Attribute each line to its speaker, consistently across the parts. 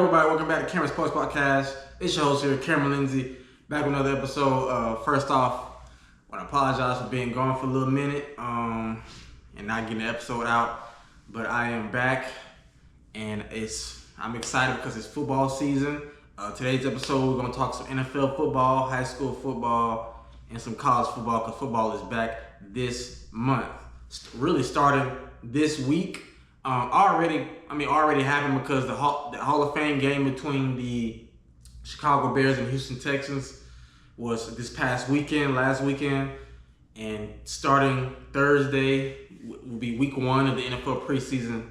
Speaker 1: Everybody, welcome back to Cameron's Post Podcast. It's your host here, Cameron Lindsay, back with another episode. First off, I want to apologize for being gone for a little minute and not getting the episode out, but I am back, and I'm excited because it's football season. Today's episode, we're going to talk some NFL football, high school football, and some college football, because football is back this month. Really started this week. Already happened because the Hall of Fame game between the Chicago Bears and Houston Texans was this last weekend, and starting Thursday will be week 1 of the NFL Preseason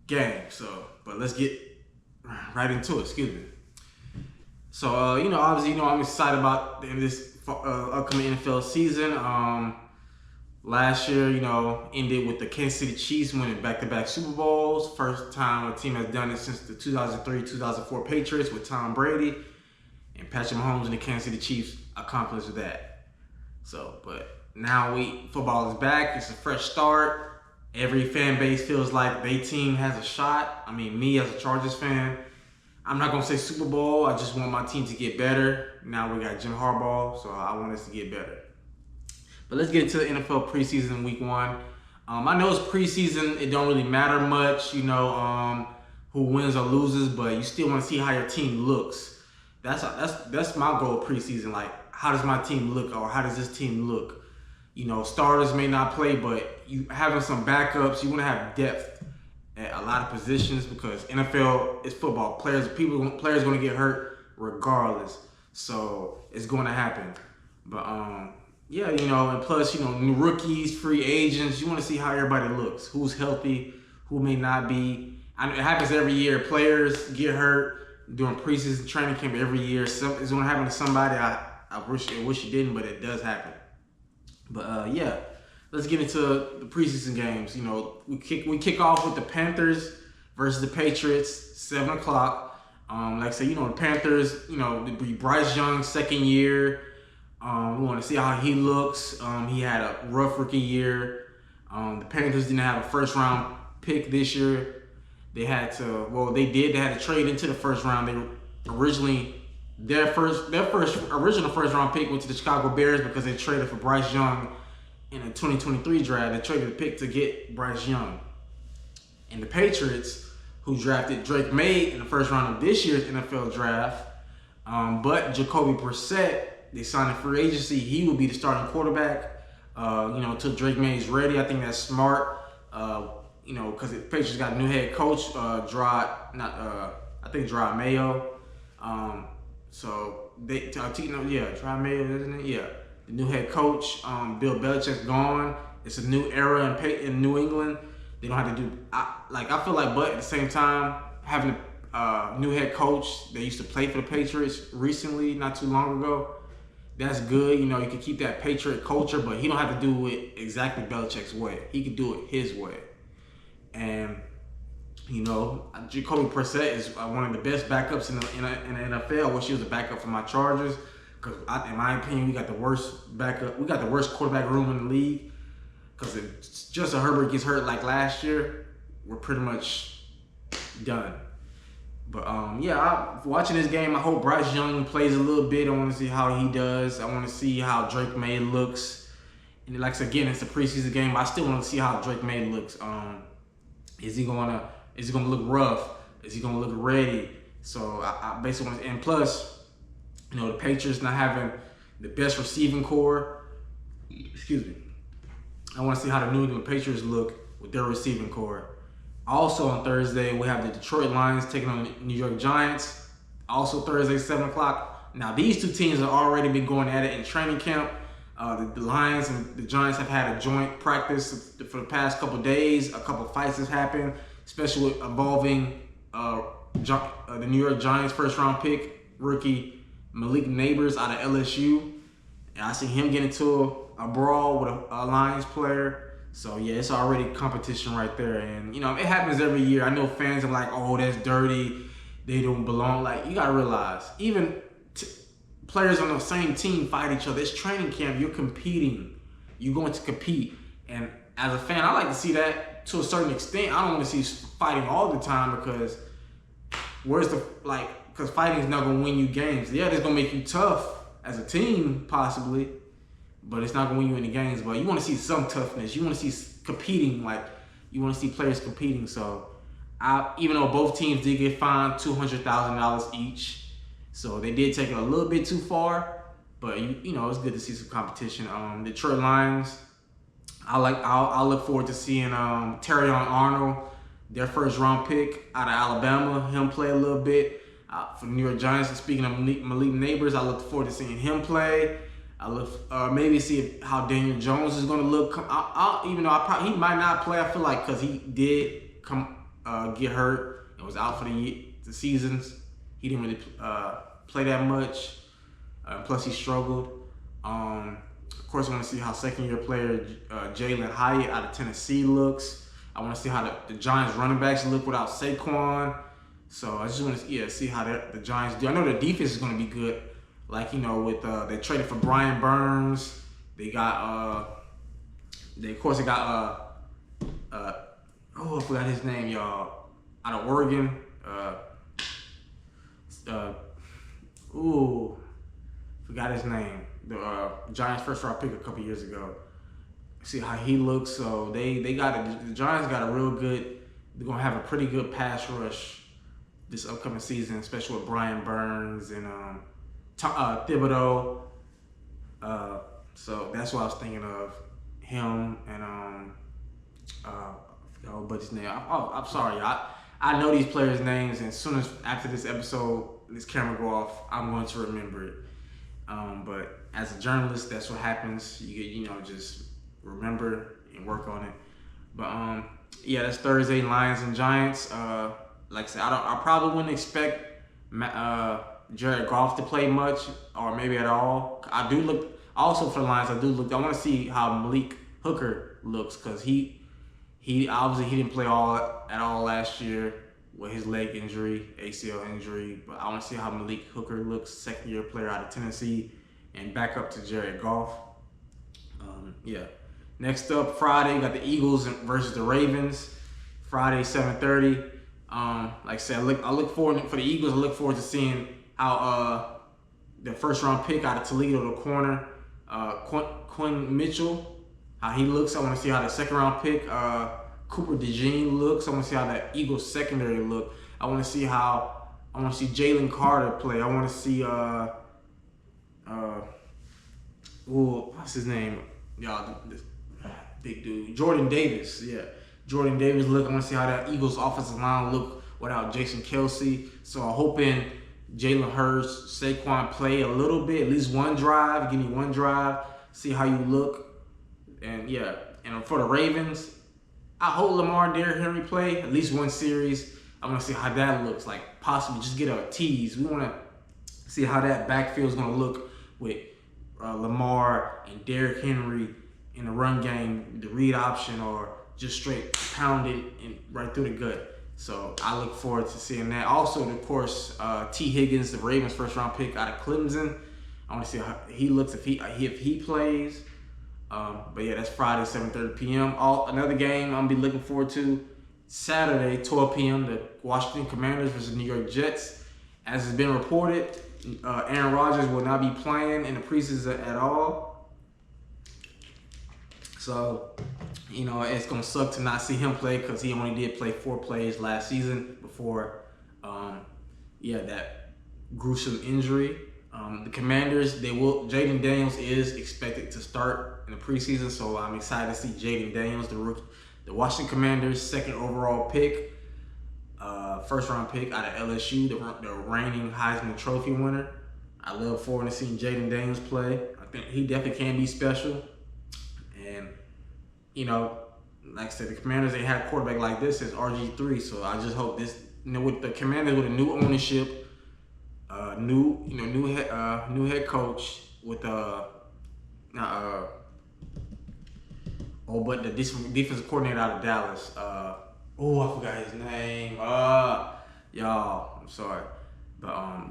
Speaker 1: game. But let's get right into it. Excuse me. So, obviously, I'm excited about this upcoming NFL season. Last year, ended with the Kansas City Chiefs winning back-to-back Super Bowls. First time a team has done it since the 2003-2004 Patriots with Tom Brady. And Patrick Mahomes and the Kansas City Chiefs accomplished that. But now football is back. It's a fresh start. Every fan base feels like their team has a shot. Me as a Chargers fan, I'm not going to say Super Bowl. I just want my team to get better. Now we got Jim Harbaugh, so I want us to get better. But let's get into the NFL preseason week 1. I know it's preseason. It don't really matter much, who wins or loses, but you still want to see how your team looks. That's my goal preseason. Like, how does my team look, or how does this team look? Starters may not play, but you having some backups. You want to have depth at a lot of positions, because NFL is football. Players going to get hurt regardless. So it's going to happen. But and plus, new rookies, free agents, you want to see how everybody looks, who's healthy, who may not be. It happens every year. Players get hurt during preseason training camp every year. It's going to happen to somebody. I wish it didn't, but it does happen. But let's get into the preseason games. We kick off with the Panthers versus the Patriots, 7 o'clock. Like I said, the Panthers, Bryce Young, second year. We want to see how he looks. He had a rough rookie year. The Panthers didn't have a first-round pick this year. They had to trade into the first round. Their original first-round pick went to the Chicago Bears because they traded for Bryce Young in the 2023 draft. They traded the pick to get Bryce Young. And the Patriots, who drafted Drake May in the first round of this year's NFL draft, but Jacoby Brissett, they signed a free agency. He will be the starting quarterback, until Drake May is ready. I think that's smart, because the Patriots got a new head coach, Gerard Mayo. Gerard Mayo, isn't it? Yeah, the new head coach. Bill Belichick's gone. It's a new era in New England. They don't have to do. I feel like, but at the same time, having a new head coach that used to play for the Patriots recently, not too long ago. That's good. You can keep that Patriot culture, but he don't have to do it exactly Belichick's way. He can do it his way. And, Jacoby Brissett is one of the best backups in the NFL. I wish he was a backup for my Chargers, because in my opinion, we got the worst backup. We got the worst quarterback room in the league, because if Justin Herbert gets hurt like last year, we're pretty much done. But watching this game, I hope Bryce Young plays a little bit. I want to see how he does. I want to see how Drake May looks. And like I said, again, it's a preseason game, but I still want to see how Drake May looks. Is he gonna look rough? Is he gonna look ready? So I basically want to, and plus, the Patriots not having the best receiving core. Excuse me. I want to see how the New England Patriots look with their receiving core. Also on Thursday, we have the Detroit Lions taking on the New York Giants. Also Thursday, 7 o'clock. Now, these two teams have already been going at it in training camp. The Lions and the Giants have had a joint practice for the past couple of days. A couple of fights have happened, especially involving the New York Giants first-round pick, rookie Malik Neighbors out of LSU. And I see him get into a brawl with a Lions player. So, it's already competition right there. And, it happens every year. I know fans are like, oh, that's dirty. They don't belong. Like, you got to realize, even players on the same team fight each other. It's training camp. You're competing. You're going to compete. And as a fan, I like to see that. to a certain extent. I don't want to see fighting all the time because because fighting is not going to win you games. Yeah, it's going to make you tough as a team, possibly, but it's not going to win you any games. But you want to see some toughness. You want to see competing, like you want to see players competing. So, even though both teams did get fined $200,000 each, so they did take it a little bit too far. But you know, it's good to see some competition. Detroit Lions, I look forward to seeing Terrion Arnold, their first round pick out of Alabama, him play a little bit. For the New York Giants, and speaking of Malik Neighbors, I look forward to seeing him play. I look maybe see how Daniel Jones is going to look. Even though he might not play, I feel like because he did get hurt and was out for the seasons, he didn't really play that much. Plus, he struggled. Of course, I want to see how second-year player Jalen Hyatt out of Tennessee looks. I want to see how the Giants running backs look without Saquon. So I just want to see how the Giants do. I know the defense is going to be good. Like, you know, with they traded for Brian Burns. They got I forgot his name, y'all. Out of Oregon. Forgot his name. The Giants first round pick a couple years ago. See how he looks. So the Giants got a real good. They're gonna have a pretty good pass rush this upcoming season, especially with Brian Burns and Thibodeau. So that's what I was thinking of, him and I forgot his name. I'm sorry, I know these players' names, and as soon as after this episode, this camera go off, I'm going to remember it. But as a journalist, that's what happens. You just remember and work on it. But yeah, that's Thursday, Lions and Giants. Like I said, I probably wouldn't expect Jared Goff to play much or maybe at all. I do look also for the Lions. I want to see how Malik Hooker looks because he obviously he didn't play at all last year with his leg injury, ACL injury. But I want to see how Malik Hooker looks, second-year player out of Tennessee, and back up to Jared Goff. Yeah. Next up, Friday, you got the Eagles versus the Ravens. Friday, 7:30. Like I said, I look forward for the Eagles. I look forward to seeing how the first-round pick out of Toledo, the corner, Quinn Mitchell, how he looks. I want to see how the second-round pick, Cooper DeJean looks. I want to see how the Eagles secondary look. I want to see Jalen Carter play. I want to see what's his name? Y'all, this big dude, Jordan Davis. Yeah, Jordan Davis look. I want to see how that Eagles offensive line look without Jason Kelsey. So I'm hoping Jalen Hurts, Saquon play a little bit, at least one drive. Give me one drive. See how you look. And yeah, and for the Ravens, I hope Lamar and Derrick Henry play at least one series. I want to see how that looks. Like possibly just get a tease. We want to see how that backfield is going to look with Lamar and Derrick Henry in the run game, the read option, or just straight pound it and right through the gut. So I look forward to seeing that. Also, of course, T. Higgins, the Ravens' first-round pick out of Clemson. I want to see how he looks if he plays. But yeah, that's Friday, 7:30 p.m. Another game I'm gonna be looking forward to. Saturday, 12 p.m. The Washington Commanders versus New York Jets. As has been reported, Aaron Rodgers will not be playing in the preseason at all. So, it's gonna suck to not see him play because he only did play 4 plays last season before, that gruesome injury. The Commanders, Jaden Daniels is expected to start in the preseason, so I'm excited to see Jaden Daniels, the Washington Commanders' second overall pick, first-round pick out of LSU, the reigning Heisman Trophy winner. I look forward to seeing Jaden Daniels play. I think he definitely can be special. And, like I said, the Commanders, they had a quarterback like this as RG3, so I just hope this, with the Commanders with a new ownership, new head coach with but the defensive coordinator out of Dallas. I forgot his name. Y'all, I'm sorry, but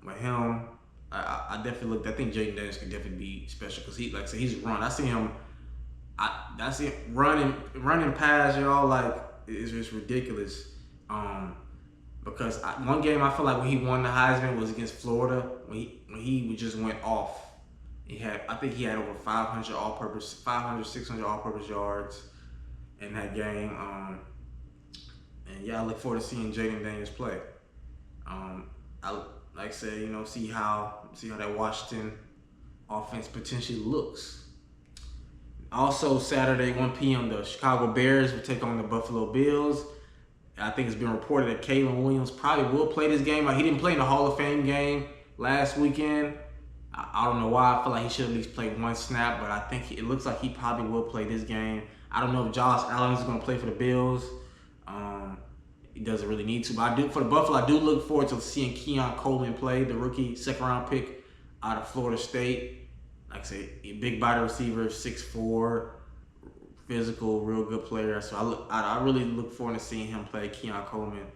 Speaker 1: with him, I definitely I think Jaden Daniels could definitely be special because he, like I said, he's run. I That's it. Running past y'all like is just ridiculous. Because one game I feel like when he won the Heisman was against Florida when he just went off. I think he had over 500, 600 all-purpose yards in that game. And yeah, I look forward to seeing Jaden Daniels play. I like I said, see how that Washington offense potentially looks. Also, Saturday, 1 p.m., the Chicago Bears will take on the Buffalo Bills. I think it's been reported that Kalen Williams probably will play this game. He didn't play in the Hall of Fame game last weekend. I don't know why. I feel like he should at least play one snap, but I think it looks like he probably will play this game. I don't know if Josh Allen is going to play for the Bills. He doesn't really need to, but for the Buffalo, I do look forward to seeing Keon Coleman play, the rookie second-round pick out of Florida State. Like I say, a big body receiver, 6'4", physical, real good player. So I really look forward to seeing him play. Keon Coleman,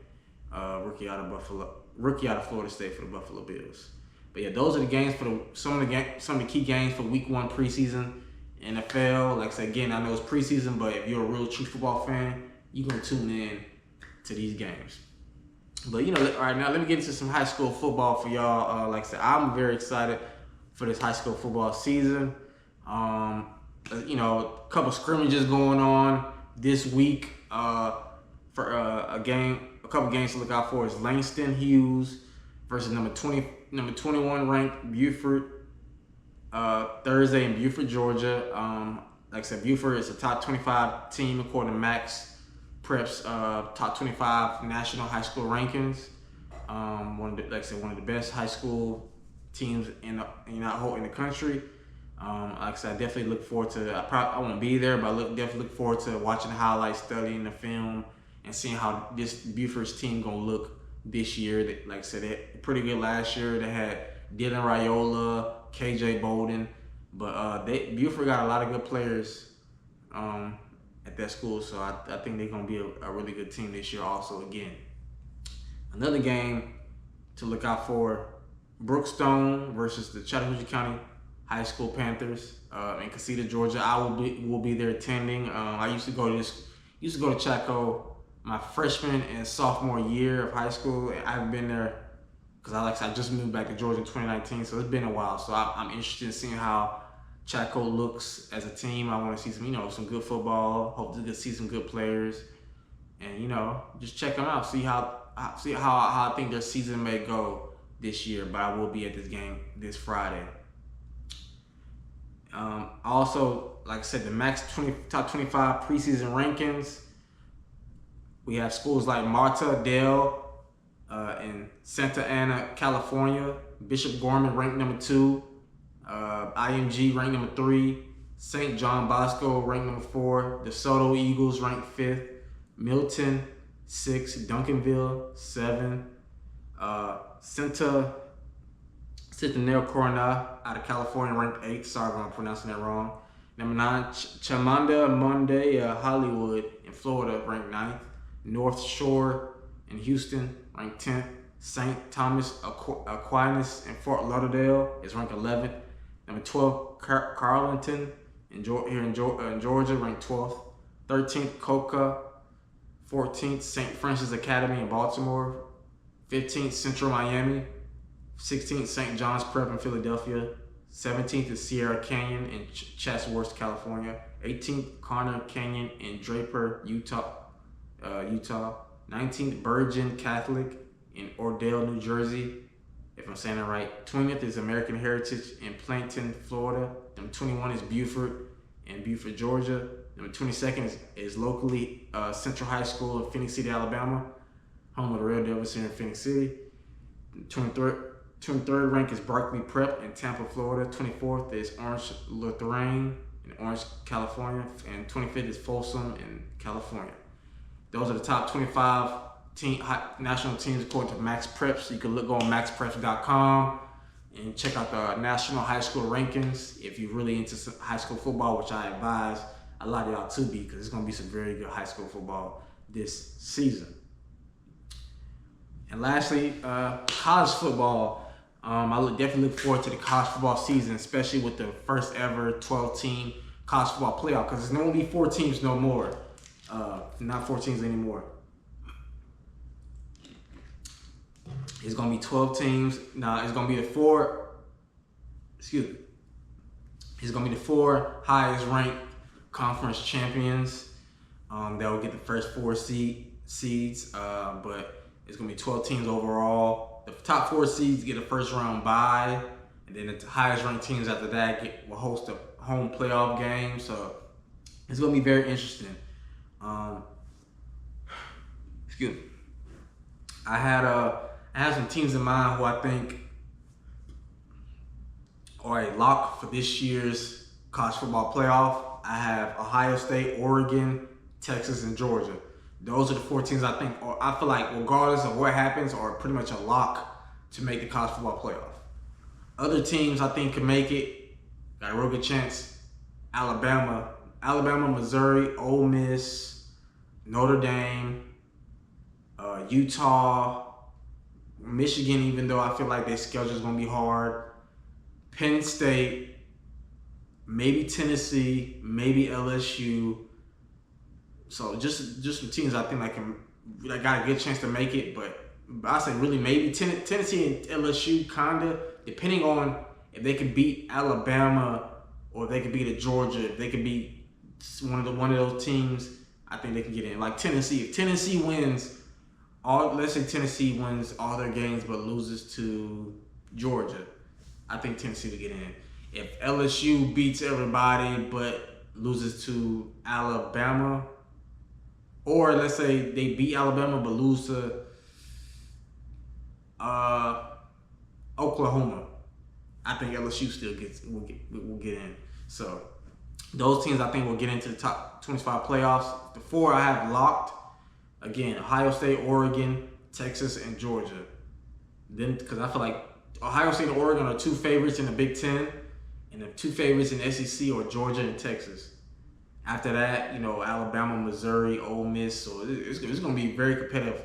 Speaker 1: rookie out of Florida State for the Buffalo Bills. But yeah, those are the games for some of the key games for Week 1 preseason NFL. Like I said, again, I know it's preseason, but if you're a real true football fan, you're gonna tune in to these games. But all right, now let me get into some high school football for y'all. Like I said, I'm very excited for this high school football season. A couple scrimmages going on this week. For a couple games to look out for is Langston Hughes versus number 21 ranked Buford. Thursday in Buford, Georgia. Like I said, Buford is a top 25 team according to Max Prep's top 25 national high school rankings. One of the best high school teams in the country. Like I said, I definitely look forward to. I won't be there, but definitely look forward to watching the highlights, studying the film, and seeing how this Buford's team gonna look this year. Like I said, they had pretty good last year. They had Dylan Raiola, KJ Bolden, but Buford got a lot of good players at that school, so I think they're gonna be a really good team this year. Also, again, another game to look out for: Brookstone versus the Chattahoochee County High School Panthers in Casita, Georgia. I will be there attending. I used to go to Chaco my freshman and sophomore year of high school, and I haven't been there because I just moved back to Georgia in 2019, so it's been a while. So I'm interested in seeing how Chaco looks as a team. I want to see some good football. Hope to see some good players, and just check them out. See how I think their season may go this year. But I will be at this game this Friday. Also, like I said, the Max top 25 preseason rankings. We have schools like Mater Dei in Santa Ana, California. Bishop Gorman ranked number 2. IMG ranked number 3. St. John Bosco ranked number 4. DeSoto Eagles ranked 5th. Milton 6. Duncanville 7. Centennial Corona out of California ranked 8th. Sorry if I'm pronouncing that wrong. Number 9, Chamanda Monday Hollywood in Florida ranked 9th. North Shore in Houston ranked 10th. St. Thomas Aquinas in Fort Lauderdale is ranked 11th. Number 12, Carleton here in Georgia ranked 12th. 13th, Coca. 14th, St. Francis Academy in Baltimore. 15th, Central Miami. 16th, St. John's Prep in Philadelphia. 17th is Sierra Canyon in Chatsworth, California. 18th, Connor Canyon in Draper, Utah. 19th, Virgin Catholic in Ordale, New Jersey, if I'm saying it right. 20th is American Heritage in Plainton, Florida. Number 21 is Buford in Buford, Georgia. Number 22nd is locally Central High School in Phoenix City, Alabama, home of the Red Devils here in Phoenix City. 23rd rank is Berkeley Prep in Tampa, Florida. 24th is Orange Lutheran in Orange, California. And 25th is Folsom in California. Those are the top 25 national teams according to Max Prep. So you can go on maxpreps.com and check out the national high school rankings if you're really into high school football, which I advise a lot of y'all to be, because it's going to be some very good high school football this season. And lastly, college football. I definitely look forward to the college football season, especially with the first ever 12-team college football playoff, because it's not going to be 4 teams no more. Not 4 teams anymore. It's going to be 12 teams. Now, it's going to be the 4, excuse me. It's going to be the 4 highest ranked conference champions that will get the first 4 seeds. But it's going to be 12 teams overall. The top 4 seeds get a first round bye. And then the highest ranked teams after that will host a home playoff game. So it's going to be very interesting. Excuse me. I had some teams in mind who I think are a lock for this year's college football playoff. I have Ohio State, Oregon, Texas, and Georgia. Those are the 4 teams I think, or I feel like regardless of what happens, are pretty much a lock to make the college football playoff. Other teams I think can make it, got a real good chance. Alabama, Missouri, Ole Miss, Notre Dame, Utah, Michigan, even though I feel like their schedule is going to be hard. Penn State, maybe Tennessee, maybe LSU. So just some teams I think that got a good chance to make it. But I say really maybe Tennessee and LSU kinda, depending on if they can beat Alabama or if they can beat Georgia. If they can beat one of those teams, I think they can get in. Like Tennessee, if Tennessee wins. Let's say Tennessee wins all their games but loses to Georgia, I think Tennessee will get in. If LSU beats everybody but loses to Alabama, or let's say they beat Alabama but lose to Oklahoma, I think LSU still will get in. So those teams I think will get into the top 25 playoffs. The 4 I have locked. Again, Ohio State, Oregon, Texas, and Georgia. Then, because I feel like Ohio State and Oregon are 2 favorites in the Big Ten, and the 2 favorites in the SEC are Georgia and Texas. After that, Alabama, Missouri, Ole Miss. So it's going to be very competitive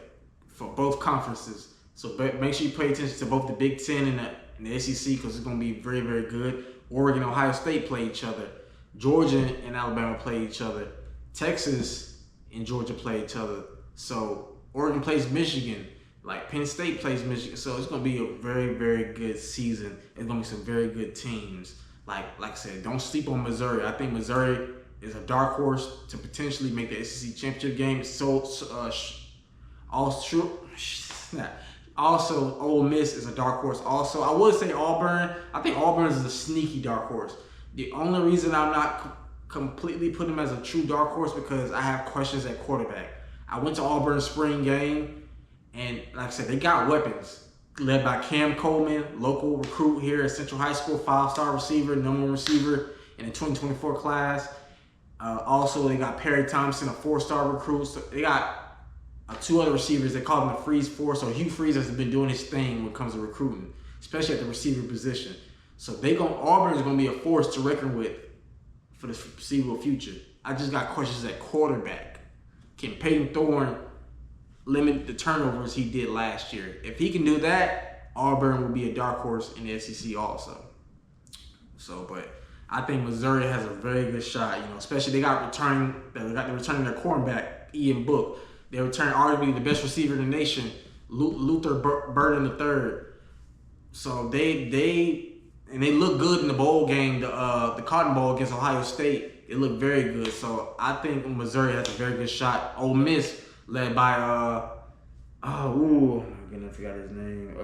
Speaker 1: for both conferences. So make sure you pay attention to both the Big Ten and the SEC, because it's going to be very, very good. Oregon and Ohio State play each other. Georgia and Alabama play each other. Texas and Georgia play each other. So Oregon plays Michigan, like Penn State plays Michigan. So it's going to be a very, very good season. It's going to be some very good teams. Like I said, don't sleep on Missouri. I think Missouri is a dark horse to potentially make the SEC championship game. Also, Ole Miss is a dark horse. Also, I would say Auburn. I think Auburn is a sneaky dark horse. The only reason I'm not completely putting them as a true dark horse because I have questions at quarterback. I went to Auburn's spring game, and like I said, they got weapons. Led by Cam Coleman, local recruit here at Central High School, 5-star receiver, #1 receiver in the 2024 class. Also, they got Perry Thompson, a 4-star recruit. So they got 2 other receivers. They call them the Freeze 4. So Hugh Freeze has been doing his thing when it comes to recruiting, especially at the receiver position. So Auburn is going to be a force to reckon with for the foreseeable future. I just got questions at quarterback. Can Peyton Thorne limit the turnovers he did last year? If he can do that, Auburn will be a dark horse in the SEC also. So, but I think Missouri has a very good shot. Especially they got returning their cornerback Ian Book. They returned arguably the best receiver in the nation, Luther Burden III. So they look good in the bowl game, the Cotton Bowl against Ohio State. It looked very good. So I think Missouri has a very good shot. Ole Miss, led by I forgot his name.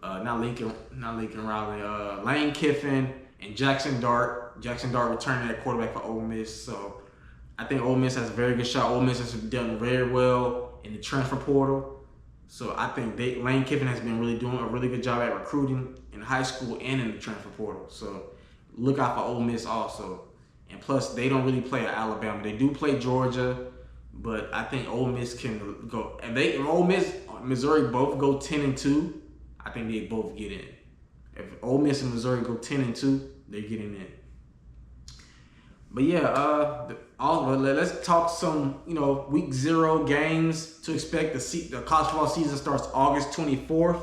Speaker 1: Not Lincoln Riley. Lane Kiffin and Jackson Dart. Jackson Dart returning at quarterback for Ole Miss. So I think Ole Miss has a very good shot. Ole Miss has done very well in the transfer portal. So I think Lane Kiffin has been really doing a really good job at recruiting in high school and in the transfer portal. So look out for Ole Miss also. And plus, they don't really play at Alabama. They do play Georgia, but I think Ole Miss can go. If Ole Miss, Missouri both go 10-2, I think they both get in. If Ole Miss and Missouri go 10-2, they're getting in. But yeah, let's talk some, week 0 games to expect. The college football season starts August 24th.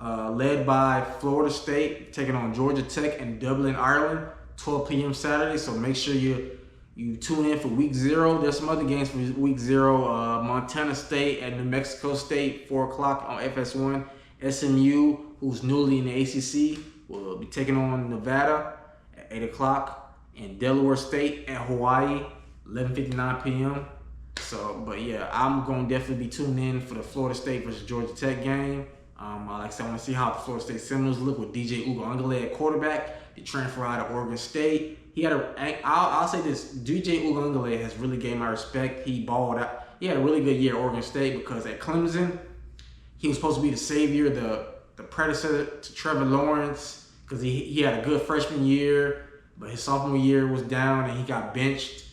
Speaker 1: Led by Florida State, taking on Georgia Tech in Dublin, Ireland. 12 p.m. Saturday. So make sure you tune in for week 0. There's some other games for week 0. Montana State and New Mexico State, 4 o'clock on FS1. SMU, who's newly in the ACC, will be taking on Nevada at 8 o'clock. And Delaware State at Hawaii, 11:59 p.m. So, but yeah, I'm going to definitely be tuning in for the Florida State versus Georgia Tech game. Like I said, I want to see how the Florida State Seminoles look with DJ Uiagalelei at quarterback. The transfer out of Oregon State. I'll say this, DJ Uiagalelei has really gained my respect. He balled out. He had a really good year at Oregon State because at Clemson, he was supposed to be the savior, the predecessor to Trevor Lawrence, because he had a good freshman year, but his sophomore year was down and he got benched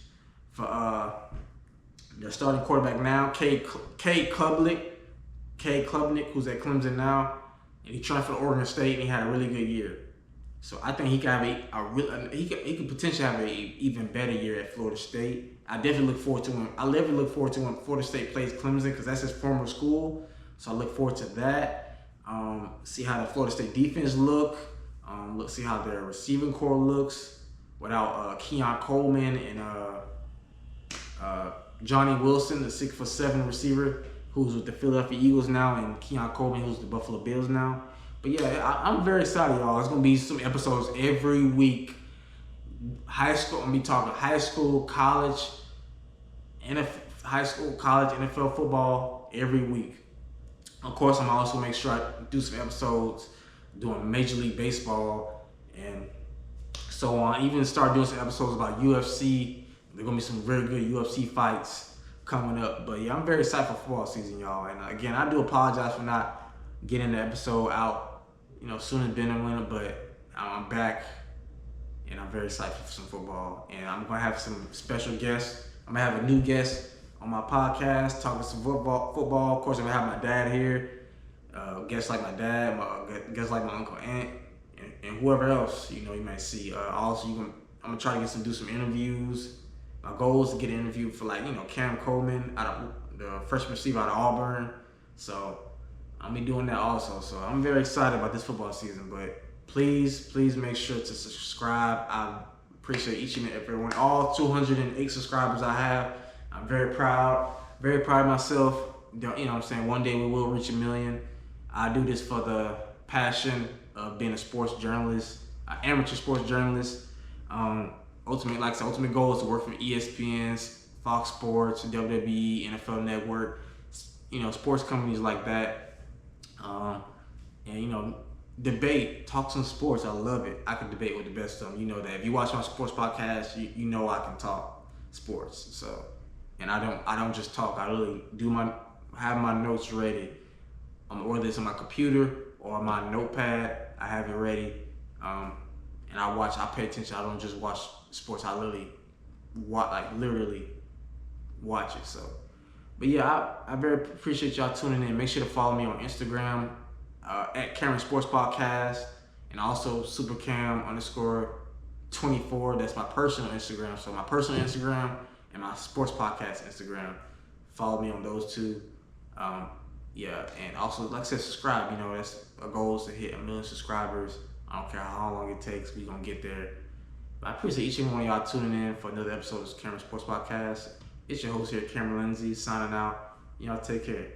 Speaker 1: for their starting quarterback now, Cade Klubnik, who's at Clemson now, and he transferred to Oregon State and he had a really good year. So I think he could have he could potentially have an even better year at Florida State. I definitely look forward to him. I definitely look forward to when Florida State plays Clemson because that's his former school. So I look forward to that. See how the Florida State defense look. See how their receiving core looks without Keon Coleman and Johnny Wilson, the 6'7" receiver, who's with the Philadelphia Eagles now, and Keon Coleman, who's with the Buffalo Bills now. But yeah, I'm very excited, y'all. It's gonna be some episodes every week. High school, I'm gonna be talking high school, college, NFL football every week. Of course, I'm also make sure I do some episodes doing Major League Baseball and so on. Even start doing some episodes about UFC. There's gonna be some very good UFC fights coming up. But yeah, I'm very excited for football season, y'all. And again, I do apologize for not getting the episode out, sooner than later. But I'm back, and I'm very excited for some football. And I'm gonna have some special guests. I'm gonna have a new guest on my podcast talking some football. Of course, I'm gonna have my dad here. Guests like my dad, guests like my uncle Aunt, and whoever else you might see. Also, I'm gonna try to do some interviews. My goal is to get an interview for Cam Coleman, out of the freshman receiver out of Auburn. So I'll be doing that also. So I'm very excited about this football season. But please make sure to subscribe. I appreciate each and every one. All 208 subscribers I have. I'm very proud of myself. What I'm saying? One day we will reach 1 million. I do this for the passion of being a sports journalist, an amateur sports journalist. Ultimate goal is to work for ESPN's, Fox Sports, WWE, NFL Network, sports companies like that. And debate, talk some sports. I love it. I can debate with the best of them. You know that. If you watch my sports podcast, you know I can talk sports. So, and I don't just talk. I really have my notes ready. Whether it's on my computer or my notepad, I have it ready. And I pay attention. I don't just watch sports. I literally watch it. So, but yeah, I very appreciate y'all tuning in. Make sure to follow me on Instagram at Cameron Sports Podcast, and also supercam_24. That's my personal Instagram. So my personal Instagram and my sports podcast Instagram. Follow me on those two. And also, like I said, subscribe. That's our goal is to hit 1 million subscribers. I don't care how long it takes. We're going to get there. But I appreciate each and one of y'all tuning in for another episode of Cameron Sports Podcast. It's your host here, Cameron Lindsay, signing out. Y'all take care.